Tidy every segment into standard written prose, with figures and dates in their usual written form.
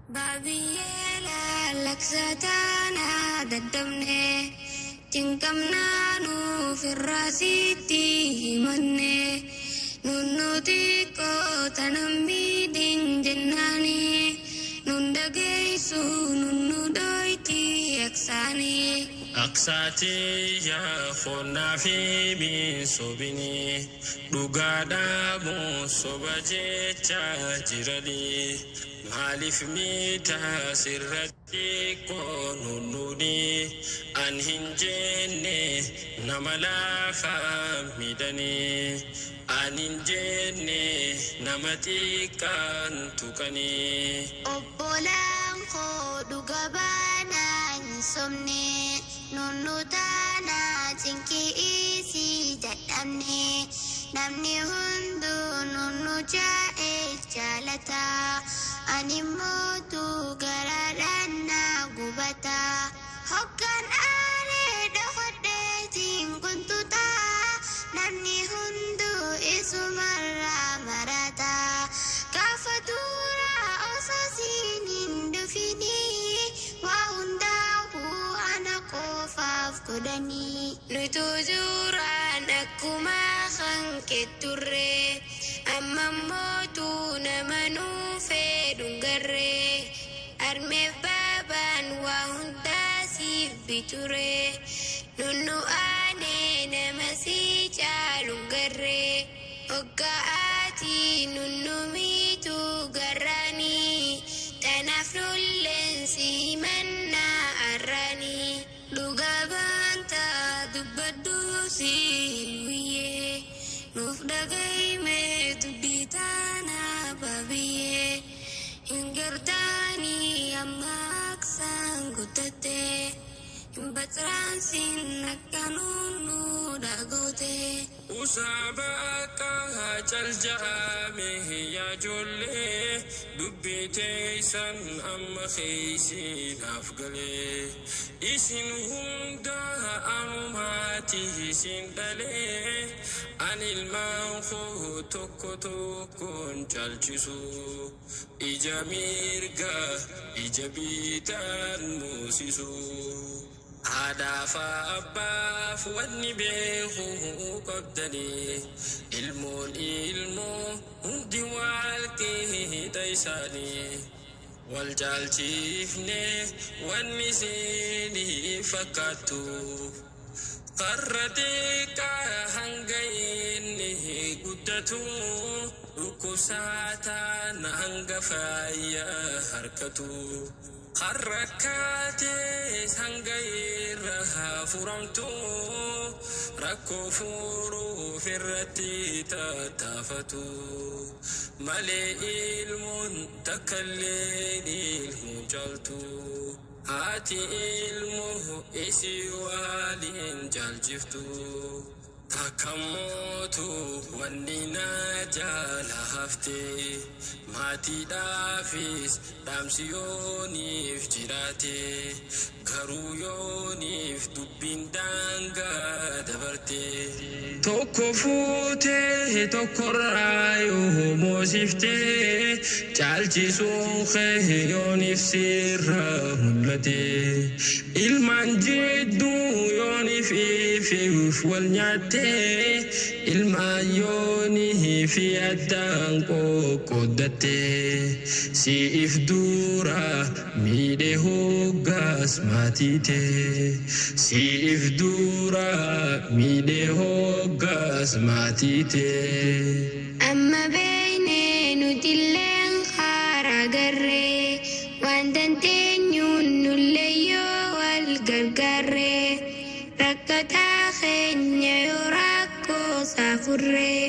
Babiela laksatana dadamne tingkamna nu firasiti manne nunuti ko tanambi din jennani nundageisu nunudoiti aksani Aksati ya khona fi min sobini dugada mo sobaje jirali malif mita sirrati konununi anhinjene namala famidani aninjene namatikan tukani obbolaan koo dhuga baanaan somne nunnutaana cinkiisi jedhamne namni hunduu nunnu jaa'ee jaalata animmootu garaadhaan na gubata hoggaan aalee dhokodheetiin kuntuta namni hunduu isumarraa marata gaafa duraa osasiin hin dhufinii waa hundaa'uu ana qofaaf godhanii nutu suuraan akkuma kan ketturree amma mootu nama nuufee dhungarree armeef baabaan waa hundaa siif bituree nunnu aanee nama sii caalu garree hogga'aatii nunnu miitu garraanii tanaaf nulleensi mannaa arraanii dhugaa baantaa dubbadhuu siin wiyyee nuuf dhagahimee dubbii taanaa babiyyee hin gartaanii amma aksaan guddattee hin batraansiin akkanuun nu dhagootee Usabaka jaljame ya jolle dubbite san amma khaysin afgale isin hunda anumati sin dale anil manfu tokko tokkon jalchisu ija mirga ija bitan musisu Adafa abbaaf wanni beeku qabdanii ilmoon ilmoo hundi waalqii taysaanii wal jaalchiifne wanni siinii fakkaattu qarra xiqqaa hanga inni guddatu dhukkubsataan hanga faayyaa harkatu Harakaate sangaira furamtu rakko furu firati tatafatu male ilmun takalleni ilmu jaltu hati ilmu isi walin jaljiftu Takamotu wanina jala hafte mati dafis damsiyonif jirate garuyonif dubbindanga dabarte Tokko fute tokko rayo mosifte chalchisuun kheyonif sirra mul'ate ilman jiddu yonif ifif wal nyaate ilmaayoni fi addaan qoqqooddatte siif dura miidhe hoggaas maatiite siif dura miidhe hoggaas maatiite amma beeknee nutilleen karaa garree waan dandeenyuun nullee yoo wal gargaarree rakkataa keenya yoo rakkoo saafurree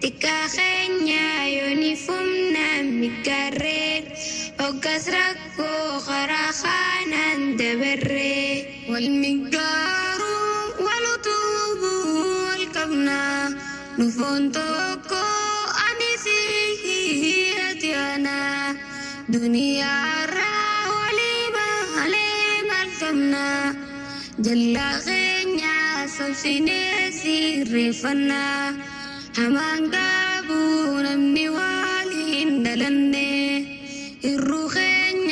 xiqqaa keenya yoo ni fumnaan miggaarree hoggas rakkoo karaa kaanaan dabarree wal miggaaruu wal utuubuu wal qabnaa nufoon tokko ani si'ati anaa duniyaarraa walii malee maal qabnaa jallaa keenya sabsinee sirreeffannaa hamaan qabu namni waliin dalanne irruu keenya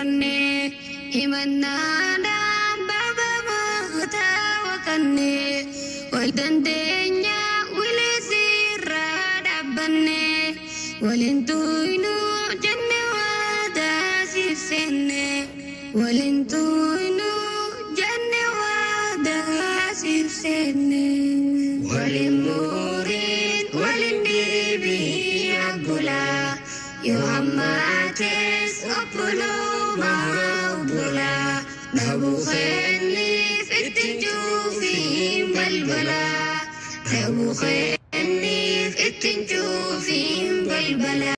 برني إمنا بابا موتا وكني والدندنيا ولسير دبني ولنتوينو جنة وداسي سنة ولنتوينو جنة وداسي سنة ولمورين ولنبيبي أقولا يوهماتس أقلو مهبولا نبو خيني في التنجوفين بلبلا نبو خيني في التنجوفين بلبلا